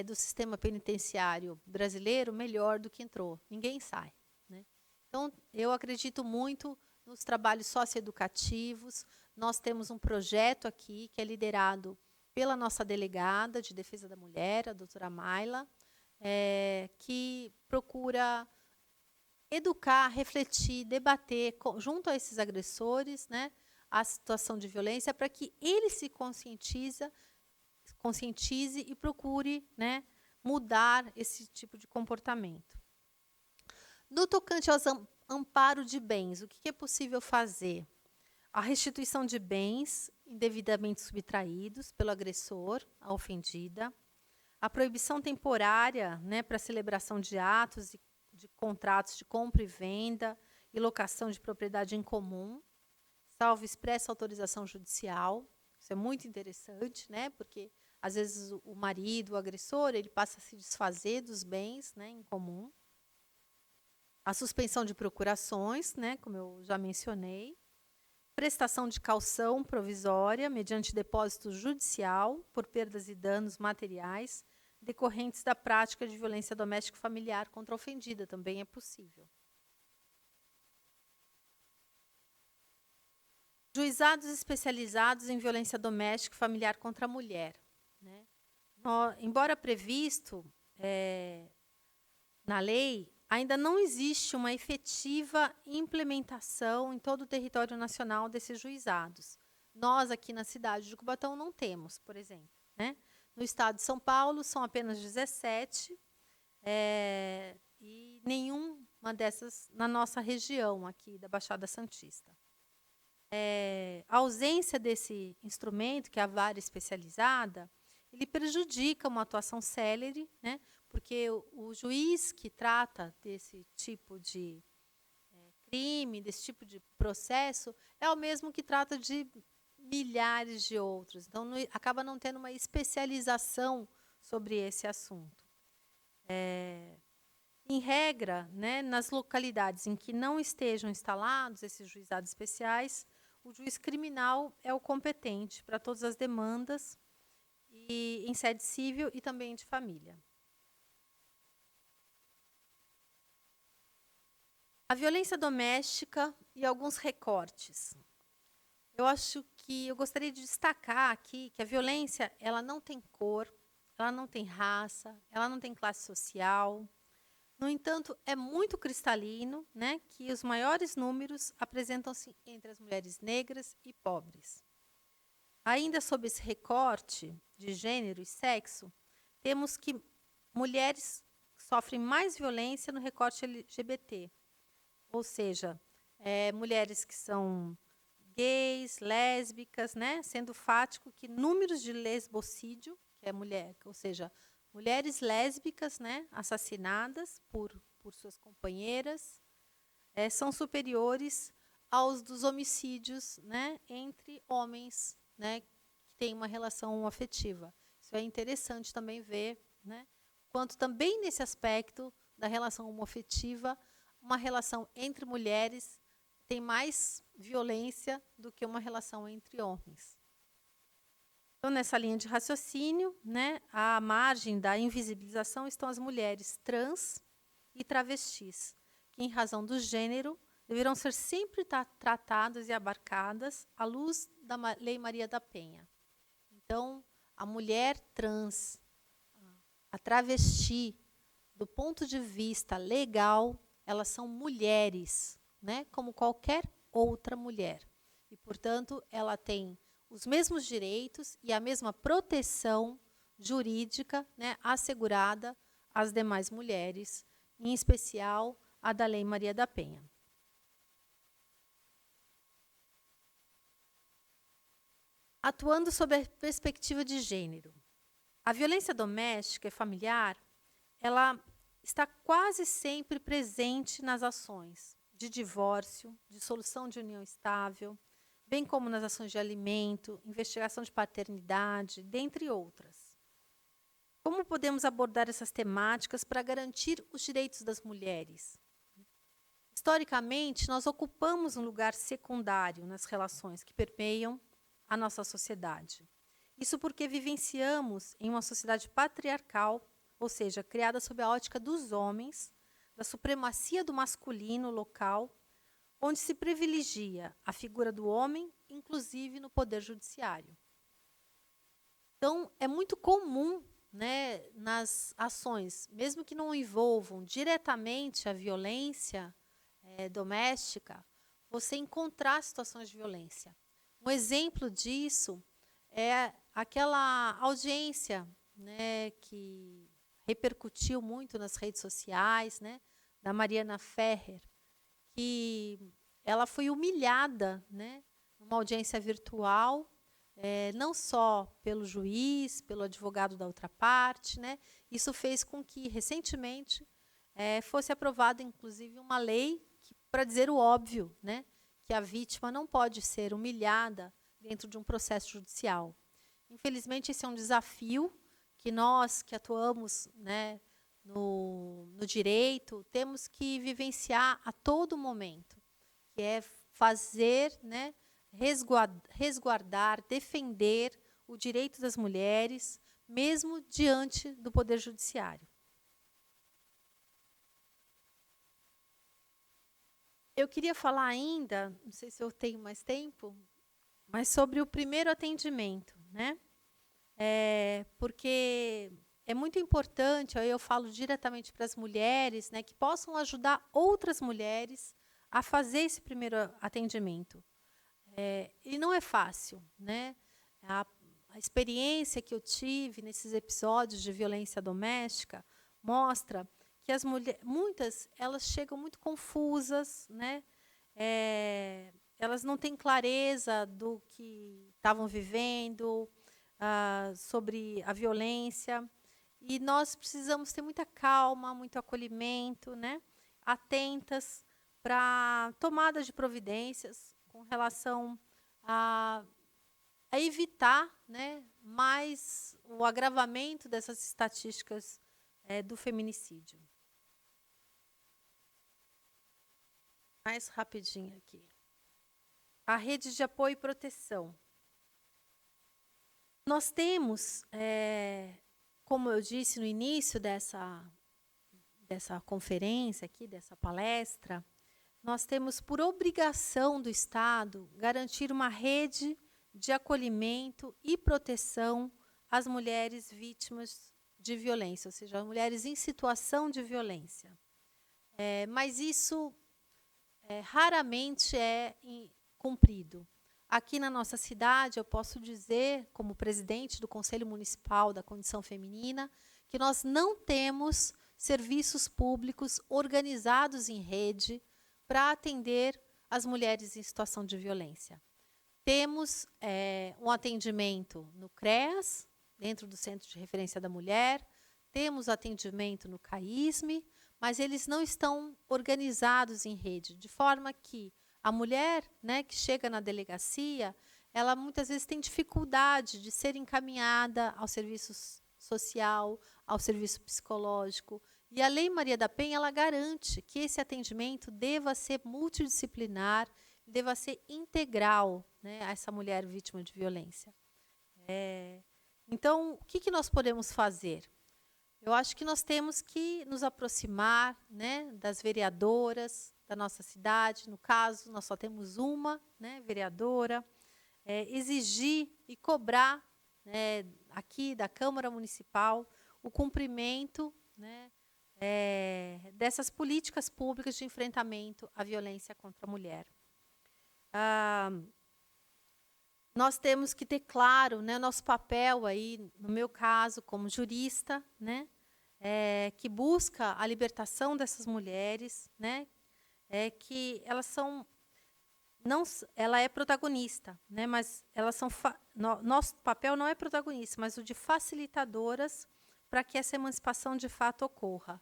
do sistema penitenciário brasileiro melhor do que entrou. Ninguém sai. Né? Então, eu acredito muito nos trabalhos socioeducativos. Nós temos um projeto aqui que é liderado pela nossa delegada de defesa da mulher, a doutora Mayla, que procura educar, refletir, debater junto a esses agressores, né, a situação de violência, para que ele se conscientize e procure, né, mudar esse tipo de comportamento. No tocante aos amparo de bens, o que é possível fazer? A restituição de bens indevidamente subtraídos pelo agressor, a ofendida, a proibição temporária, né, para a celebração de atos e de contratos de compra e venda e locação de propriedade em comum, salvo expressa autorização judicial. Isso é muito interessante, né, porque, às vezes, o marido, o agressor, ele passa a se desfazer dos bens, né, em comum. A suspensão de procurações, né, como eu já mencionei. Prestação de caução provisória mediante depósito judicial por perdas e danos materiais decorrentes da prática de violência doméstica familiar contra a ofendida, também é possível. Juizados especializados em violência doméstica e familiar contra a mulher, né? Embora previsto na lei, ainda não existe uma efetiva implementação em todo o território nacional desses juizados. Nós, aqui na cidade de Cubatão, não temos, por exemplo, né? No estado de São Paulo, são apenas 17, e nenhuma dessas na nossa região aqui da Baixada Santista. A ausência desse instrumento, que é a vara especializada, ele prejudica uma atuação célere, né? Porque o juiz que trata desse tipo de crime, desse tipo de processo, é o mesmo que trata de milhares de outros. Então, acaba não tendo uma especialização sobre esse assunto. Em regra, né, nas localidades em que não estejam instalados esses juizados especiais, o juiz criminal é o competente para todas as demandas, e em sede civil e também de família. A violência doméstica e alguns recortes. Eu gostaria de destacar aqui que a violência, ela não tem cor, ela não tem raça, ela não tem classe social. No entanto, é muito cristalino, né, que os maiores números apresentam-se entre as mulheres negras e pobres. Ainda sob esse recorte de gênero e sexo, temos que mulheres sofrem mais violência no recorte LGBT, ou seja, mulheres que são gays, lésbicas, né, sendo fático que números de lesbocídio, que é mulher, ou seja, mulheres lésbicas, né, assassinadas por suas companheiras, são superiores aos dos homicídios, né, entre homens, né, que têm uma relação afetiva. Isso é interessante também ver, né, quanto também nesse aspecto da relação homoafetiva, uma relação entre mulheres tem mais violência do que uma relação entre homens. Então, nessa linha de raciocínio, né, à margem da invisibilização estão as mulheres trans e travestis, que, em razão do gênero, deverão ser sempre tratadas e abarcadas à luz da Lei Maria da Penha. Então, a mulher trans, a travesti, do ponto de vista legal, elas são mulheres, né, como qualquer outra mulher. E, portanto, ela tem os mesmos direitos e a mesma proteção jurídica, né, assegurada às demais mulheres, em especial a da Lei Maria da Penha. Atuando sob a perspectiva de gênero. A violência doméstica e familiar, ela está quase sempre presente nas ações de divórcio, de solução de união estável, bem como nas ações de alimento, investigação de paternidade, dentre outras. Como podemos abordar essas temáticas para garantir os direitos das mulheres? Historicamente, nós ocupamos um lugar secundário nas relações que permeiam a nossa sociedade. Isso porque vivenciamos em uma sociedade patriarcal, ou seja, criada sob a ótica dos homens, da supremacia do masculino local, onde se privilegia a figura do homem, inclusive no poder judiciário. Então, é muito comum né, nas ações, mesmo que não envolvam diretamente a violência doméstica, você encontrar situações de violência. Um exemplo disso é aquela audiência, né, que repercutiu muito nas redes sociais, né, da Mariana Ferrer, que ela foi humilhada, né, numa audiência virtual, não só pelo juiz, pelo advogado da outra parte, né. Isso fez com que, recentemente, fosse aprovada, inclusive, uma lei para dizer o óbvio, né, que a vítima não pode ser humilhada dentro de um processo judicial. Infelizmente, esse é um desafio que nós, que atuamos, né, no direito, temos que vivenciar a todo momento, que é fazer, né, resguardar, defender o direito das mulheres, mesmo diante do Poder Judiciário. Eu queria falar ainda, não sei se eu tenho mais tempo, mas sobre o primeiro atendimento, né? Porque é muito importante, aí eu falo diretamente para as mulheres, né, que possam ajudar outras mulheres a fazer esse primeiro atendimento. E não é fácil, né? A experiência que eu tive nesses episódios de violência doméstica mostra que as mulheres, muitas, elas chegam muito confusas, né? Elas não têm clareza do que estavam vivendo, sobre a violência, e nós precisamos ter muita calma, muito acolhimento, né? Atentas para tomada de providências com relação a evitar, né, mais o agravamento dessas estatísticas do feminicídio. Mais rapidinho aqui. A rede de apoio e proteção. Nós temos, como eu disse no início dessa conferência aqui, dessa palestra, nós temos por obrigação do Estado garantir uma rede de acolhimento e proteção às mulheres vítimas de violência, ou seja, mulheres em situação de violência. Mas isso raramente é cumprido. Aqui na nossa cidade, eu posso dizer, como presidente do Conselho Municipal da Condição Feminina, que nós não temos serviços públicos organizados em rede para atender as mulheres em situação de violência. Temos um atendimento no CREAS, dentro do Centro de Referência da Mulher, temos atendimento no CAISME, mas eles não estão organizados em rede, de forma que a mulher, né, que chega na delegacia, ela muitas vezes tem dificuldade de ser encaminhada ao serviço social, ao serviço psicológico. E a Lei Maria da Penha, ela garante que esse atendimento deva ser multidisciplinar, deva ser integral, né, a essa mulher vítima de violência. Então, o que nós podemos fazer? Eu acho que nós temos que nos aproximar, né, das vereadoras da nossa cidade. No caso, nós só temos uma, né, vereadora. Exigir e cobrar, né, aqui da Câmara Municipal o cumprimento, né, dessas políticas públicas de enfrentamento à violência contra a mulher. Nós temos que ter claro, né, nosso papel aí, no meu caso, como jurista, né, que busca a libertação dessas mulheres, né, que elas são, não, ela é protagonista, né, mas elas são, nosso papel não é protagonista, mas o de facilitadoras para que essa emancipação de fato ocorra.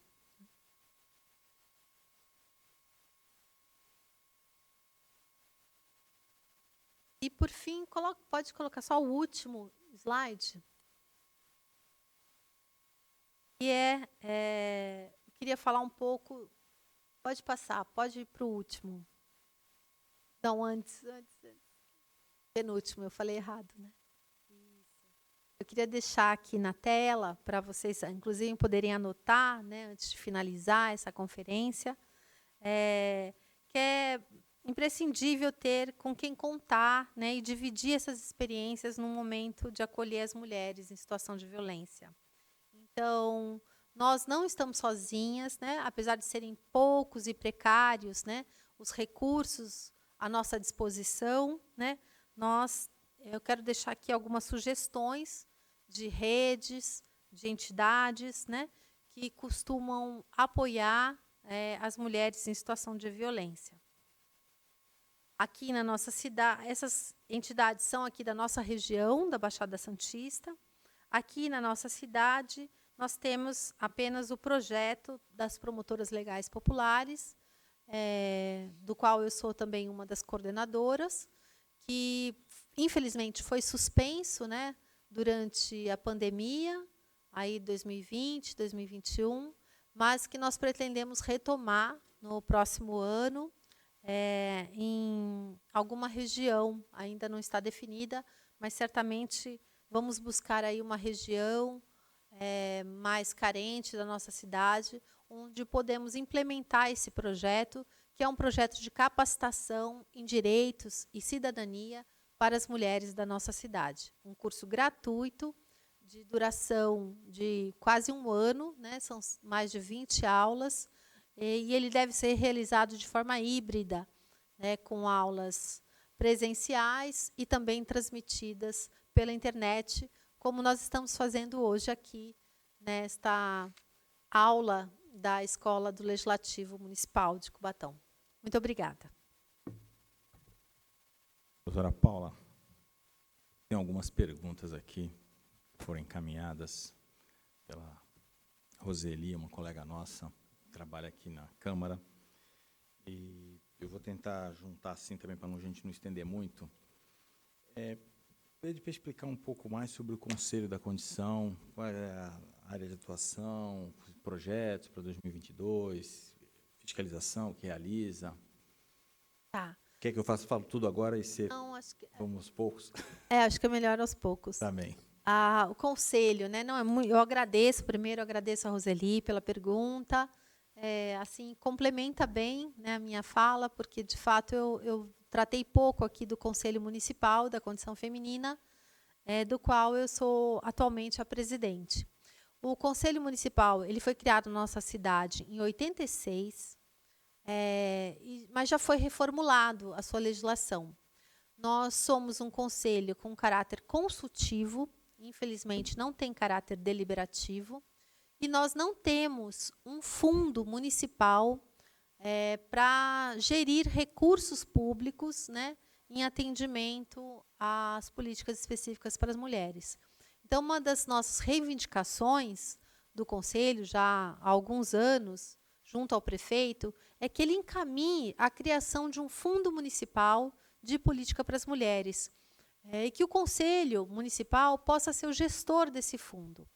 E, por fim, pode colocar só o último slide. E eu queria falar um pouco... Pode passar, pode ir para o último. Não, antes. Penúltimo, eu falei errado, né? Isso. Eu queria deixar aqui na tela, para vocês, inclusive, poderem anotar, né, antes de finalizar essa conferência, que é imprescindível ter com quem contar, né, e dividir essas experiências num momento de acolher as mulheres em situação de violência. Então, nós não estamos sozinhas, né? Apesar de serem poucos e precários, né? Os recursos à nossa disposição, né? Eu quero deixar aqui algumas sugestões de redes, de entidades, né? Que costumam apoiar as mulheres em situação de violência. Aqui na nossa cidade, essas entidades são aqui da nossa região, da Baixada Santista. Aqui na nossa cidade, nós temos apenas o projeto das promotoras legais populares, do qual eu sou também uma das coordenadoras, que, infelizmente, foi suspenso, né, durante a pandemia, aí 2020, 2021, mas que nós pretendemos retomar no próximo ano, em alguma região, ainda não está definida, mas certamente vamos buscar aí uma região mais carente da nossa cidade, onde podemos implementar esse projeto, que é um projeto de capacitação em direitos e cidadania para as mulheres da nossa cidade. Um curso gratuito, de duração de quase 1 ano, né? São mais de 20 aulas, e ele deve ser realizado de forma híbrida, né? Com aulas presenciais e também transmitidas pela internet, como nós estamos fazendo hoje aqui, nesta aula da Escola do Legislativo Municipal de Cubatão. Muito obrigada. Doutora Paula, tem algumas perguntas aqui que foram encaminhadas pela Roseli, uma colega nossa, que trabalha aqui na Câmara. E eu vou tentar juntar assim também, para a gente não estender muito. Pedi para explicar um pouco mais sobre o Conselho da Condição, qual é a área de atuação, projetos para 2022, fiscalização que realiza. Tá. Quer que eu falo tudo agora e você... Não, acho que... Vamos aos poucos? acho que é melhor aos poucos. Também. O conselho, né? Não, eu agradeço, primeiro agradeço a Roseli pela pergunta. Assim, complementa bem, né, a minha fala, porque, de fato, eu tratei pouco aqui do Conselho Municipal da Condição Feminina, do qual eu sou atualmente a presidente. O Conselho Municipal ele foi criado na nossa cidade em 86, mas já foi reformulado a sua legislação. Nós somos um conselho com caráter consultivo, infelizmente não tem caráter deliberativo, e nós não temos um fundo municipal para gerir recursos públicos, né, em atendimento às políticas específicas para as mulheres. Então, uma das nossas reivindicações do Conselho, já há alguns anos, junto ao prefeito, é que ele encaminhe a criação de um fundo municipal de política para as mulheres, e que o Conselho Municipal possa ser o gestor desse fundo.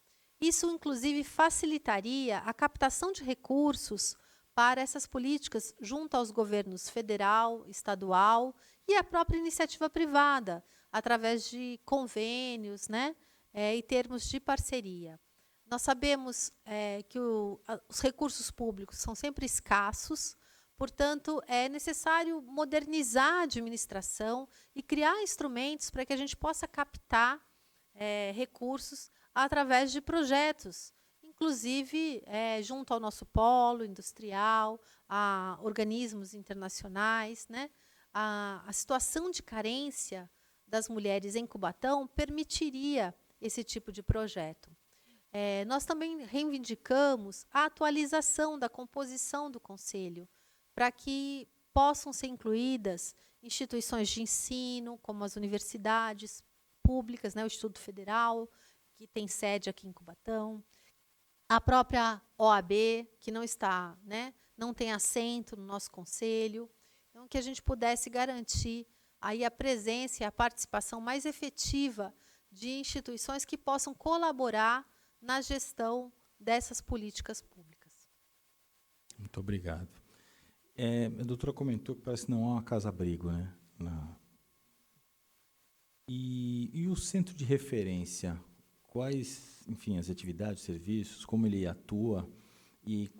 Isso, inclusive, facilitaria a captação de recursos para essas políticas junto aos governos federal, estadual e a própria iniciativa privada, através de convênios, né, e termos de parceria. Nós sabemos que os recursos públicos são sempre escassos, portanto, é necessário modernizar a administração e criar instrumentos para que a gente possa captar recursos através de projetos, inclusive junto ao nosso polo industrial, a organismos internacionais, né? A situação de carência das mulheres em Cubatão permitiria esse tipo de projeto. Nós também reivindicamos a atualização da composição do Conselho, para que possam ser incluídas instituições de ensino, como as universidades públicas, né, o Instituto Federal, que tem sede aqui em Cubatão, a própria OAB, que não está, né, não tem assento no nosso conselho. Então, que a gente pudesse garantir aí a presença e a participação mais efetiva de instituições que possam colaborar na gestão dessas políticas públicas. Muito obrigado. A doutora comentou que parece que não há uma casa-abrigo, né? E o centro de referência? Quais, enfim, as atividades, serviços, como ele atua? E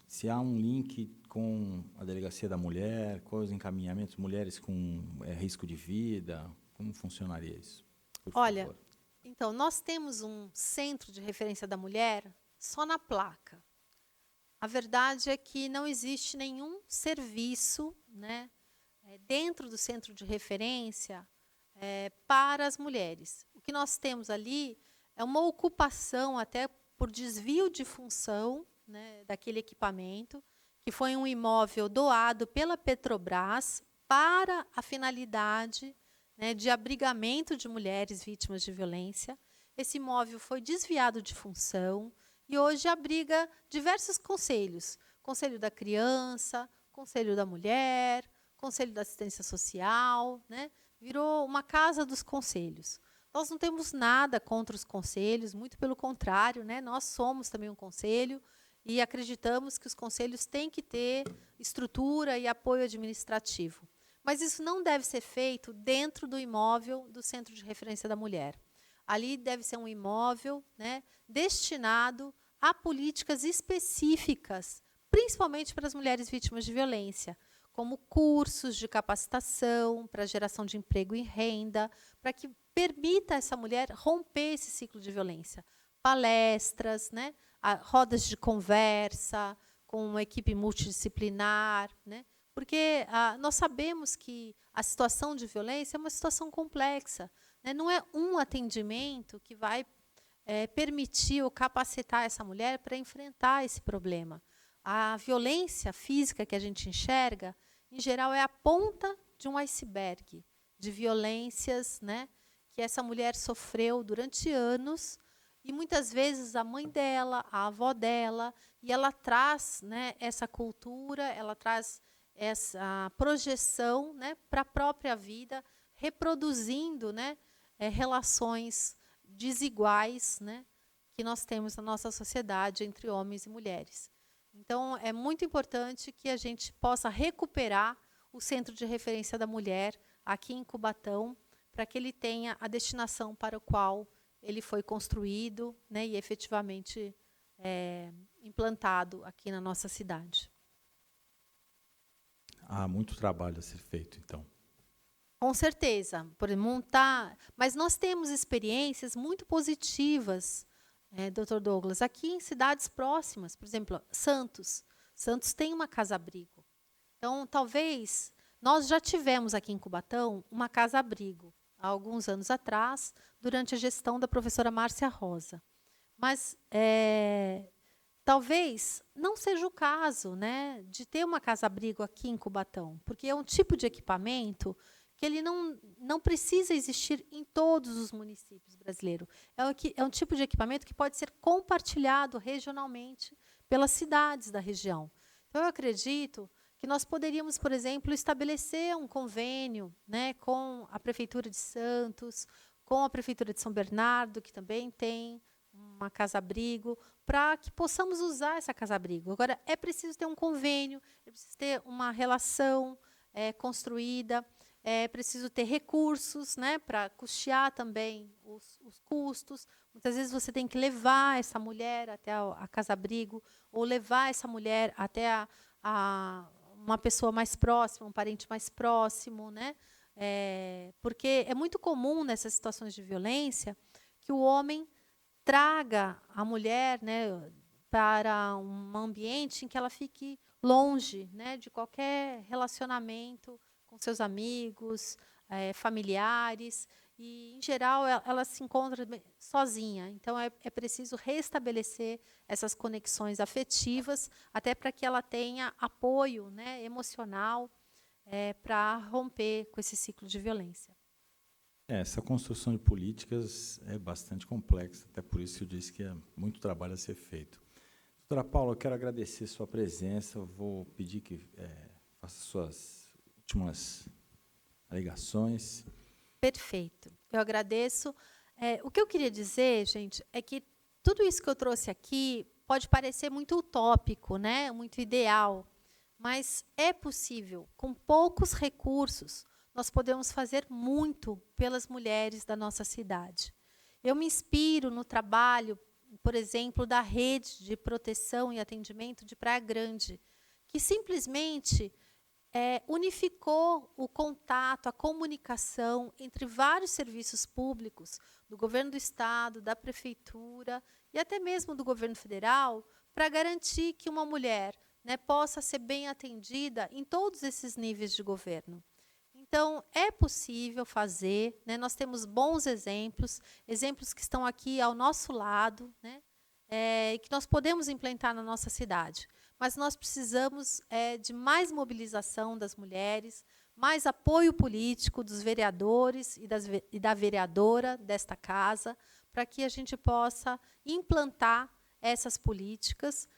se há um link com a Delegacia da Mulher, quais os encaminhamentos, mulheres com risco de vida? Como funcionaria isso? Por Olha, favor. Então, nós temos um centro de referência da mulher só na placa. A verdade é que não existe nenhum serviço, né, dentro do centro de referência para as mulheres. O que nós temos ali é uma ocupação, até por desvio de função, né, daquele equipamento, que foi um imóvel doado pela Petrobras para a finalidade, né, de abrigamento de mulheres vítimas de violência. Esse imóvel foi desviado de função e hoje abriga diversos conselhos. Conselho da Criança, Conselho da Mulher, Conselho da Assistência Social, né? Virou uma casa dos conselhos. Nós não temos nada contra os conselhos, muito pelo contrário, né? Nós somos também um conselho e acreditamos que os conselhos têm que ter estrutura e apoio administrativo. Mas isso não deve ser feito dentro do imóvel do Centro de Referência da Mulher. Ali deve ser um imóvel, né, destinado a políticas específicas, principalmente para as mulheres vítimas de violência, como cursos de capacitação para geração de emprego e renda, para que permita a essa mulher romper esse ciclo de violência. Palestras, né, rodas de conversa, com uma equipe multidisciplinar, né, porque nós sabemos que a situação de violência é uma situação complexa, né, não é um atendimento que vai permitir ou capacitar essa mulher para enfrentar esse problema. A violência física que a gente enxerga, em geral, é a ponta de um iceberg de violências, né, que essa mulher sofreu durante anos, e muitas vezes a mãe dela, a avó dela, e ela traz, né, essa cultura, ela traz essa projeção, né, para a própria vida, reproduzindo, né, relações desiguais, né, que nós temos na nossa sociedade entre homens e mulheres. Então, é muito importante que a gente possa recuperar o Centro de Referência da Mulher aqui em Cubatão, para que ele tenha a destinação para o qual ele foi construído, né, e efetivamente implantado aqui na nossa cidade. Há muito trabalho a ser feito, então. Com certeza, por montar. Mas nós temos experiências muito positivas, Dr. Douglas, aqui em cidades próximas. Por exemplo, Santos. Santos tem uma casa-abrigo. Então, talvez, nós já tivemos aqui em Cubatão uma casa-abrigo, há alguns anos atrás, durante a gestão da professora Márcia Rosa. Mas talvez não seja o caso, né, de ter uma casa-abrigo aqui em Cubatão, porque é um tipo de equipamento que ele não precisa existir em todos os municípios brasileiros. É um tipo de equipamento que pode ser compartilhado regionalmente pelas cidades da região. Então, eu acredito que nós poderíamos, por exemplo, estabelecer um convênio, né, com a Prefeitura de Santos, com a Prefeitura de São Bernardo, que também tem uma casa-abrigo, para que possamos usar essa casa-abrigo. Agora, é preciso ter um convênio, é preciso ter uma relação construída, é preciso ter recursos, né, para custear também os custos. Muitas vezes você tem que levar essa mulher até a casa-abrigo, ou levar essa mulher até uma pessoa mais próxima, um parente mais próximo, né? Porque é muito comum nessas situações de violência que o homem traga a mulher, né, para um ambiente em que ela fique longe, né, de qualquer relacionamento com seus amigos, familiares, e, em geral, ela se encontra sozinha. Então, é preciso restabelecer essas conexões afetivas, até para que ela tenha apoio, né, emocional, para romper com esse ciclo de violência. Essa construção de políticas é bastante complexa, até por isso eu disse que é muito trabalho a ser feito. Doutora Paula, eu quero agradecer sua presença, eu vou pedir que faça suas últimas alegações. Perfeito. Eu agradeço. O que eu queria dizer, gente, é que tudo isso que eu trouxe aqui pode parecer muito utópico, né? Muito ideal, mas é possível. Com poucos recursos, nós podemos fazer muito pelas mulheres da nossa cidade. Eu me inspiro no trabalho, por exemplo, da Rede de Proteção e Atendimento de Praia Grande, que simplesmente unificou o contato, a comunicação entre vários serviços públicos, do governo do Estado, da Prefeitura e até mesmo do governo federal, para garantir que uma mulher, né, possa ser bem atendida em todos esses níveis de governo. Então, é possível fazer, né, nós temos bons exemplos, exemplos que estão aqui ao nosso lado, né, e que nós podemos implementar na nossa cidade. Mas nós precisamos de mais mobilização das mulheres, mais apoio político dos vereadores e da vereadora desta casa, para que a gente possa implantar essas políticas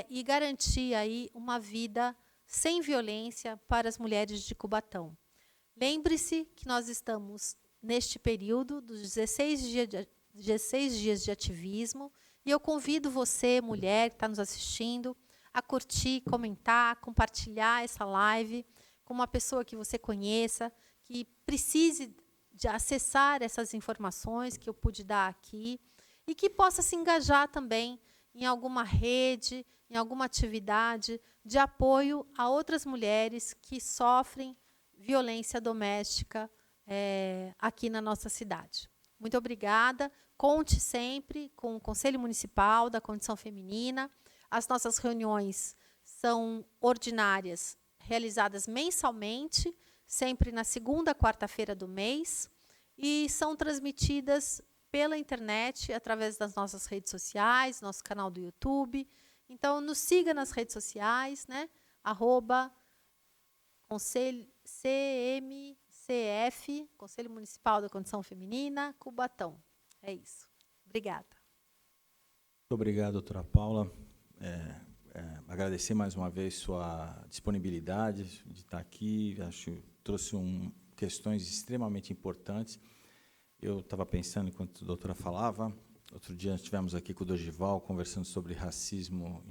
e garantir aí uma vida sem violência para as mulheres de Cubatão. Lembre-se que nós estamos neste período dos 16 dias de ativismo, e eu convido você, mulher que está nos assistindo, a curtir, comentar, compartilhar essa live com uma pessoa que você conheça, que precise de acessar essas informações que eu pude dar aqui e que possa se engajar também em alguma rede, em alguma atividade de apoio a outras mulheres que sofrem violência doméstica aqui na nossa cidade. Muito obrigada. Conte sempre com o Conselho Municipal da Condição Feminina. As nossas reuniões são ordinárias, realizadas mensalmente, sempre na segunda quarta-feira do mês, e são transmitidas pela internet, através das nossas redes sociais, nosso canal do YouTube. Então, nos siga nas redes sociais, né? @CMCF, Conselho Municipal da Condição Feminina, Cubatão. É isso. Obrigada. Muito obrigado, doutora Paula. Agradecer mais uma vez sua disponibilidade de estar aqui. Acho que trouxe questões extremamente importantes. Eu estava pensando, enquanto a doutora falava, outro dia nós estivemos aqui com o Dorival, conversando sobre racismo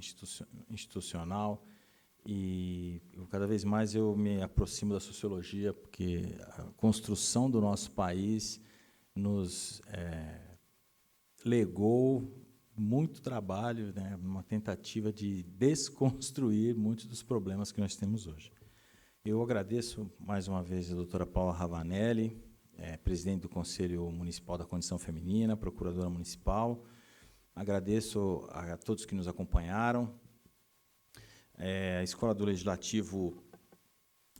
institucional, e cada vez mais eu me aproximo da sociologia, porque a construção do nosso país nos legou muito trabalho, né, uma tentativa de desconstruir muitos dos problemas que nós temos hoje. Eu agradeço mais uma vez a doutora Paula Ravanelli, presidente do Conselho Municipal da Condição Feminina, procuradora municipal. Agradeço a todos que nos acompanharam. A Escola do Legislativo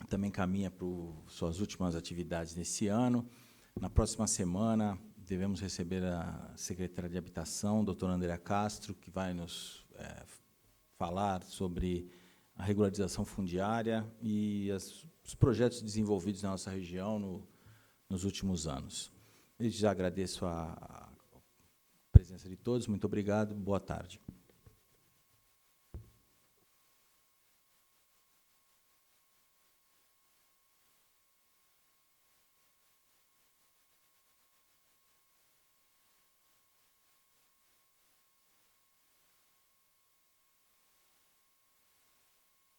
também caminha para suas últimas atividades nesse ano. Na próxima semana, devemos receber a secretária de Habitação, doutora Andrea Castro, que vai nos falar sobre a regularização fundiária e os projetos desenvolvidos na nossa região nos últimos anos. Eu já agradeço a presença de todos, muito obrigado, boa tarde.